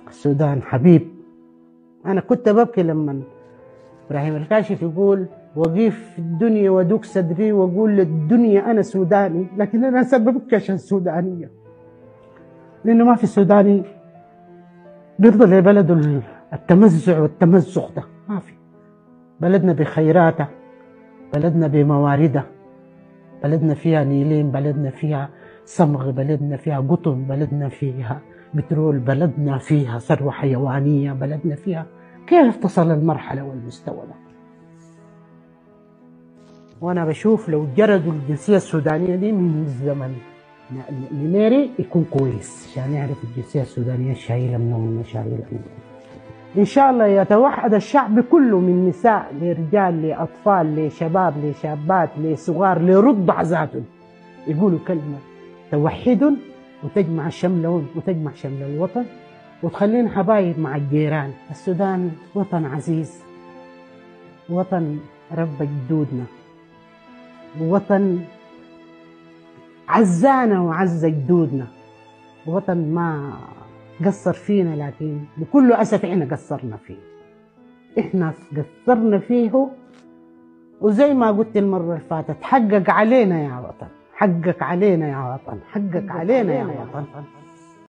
السودان حبيب. أنا كنت ببكي لما إبراهيم الكاشف يقول وقيف في الدنيا ودوك صدري وأقول للدنيا أنا سوداني، لكن أنا هسه ببكي عشان السودانية، لأنه ما في سوداني بيرضى لبلده التمزع والتمزق ده، ما في. بلدنا بخيراته، بلدنا بموارده، بلدنا فيها نيلين، بلدنا فيها صمغ، بلدنا فيها قطن، بلدنا فيها بترول، بلدنا فيها ثروة حيوانية، بلدنا فيها. كيف تصل المرحلة والمستوى ده؟ وأنا بشوف لو جردوا الجنسية السودانية دي من الزمن نميري يكون كويس، عشان يعرف الجنسية السودانية شايلة منهم ما شايلة منهم. إن شاء الله يتوحد الشعب كله، من نساء لرجال لأطفال لشباب لشابات لصغار لرضع ذاتهم، يقولوا كلمة توحد وتجمع شملهم وتجمع شمل الوطن وتخلينا حبايب مع الجيران. السودان وطن عزيز، وطن رب جدودنا، وطن عزانا وعز جدودنا، وطن ما قصر فينا، لكن بكل أسف إحنا قصرنا فيه، إحنا قصرنا فيه. وزي ما قلت المرة اللي فاتت، حقق علينا يا وطن، حقق علينا يا وطن، حقق علينا يا وطن.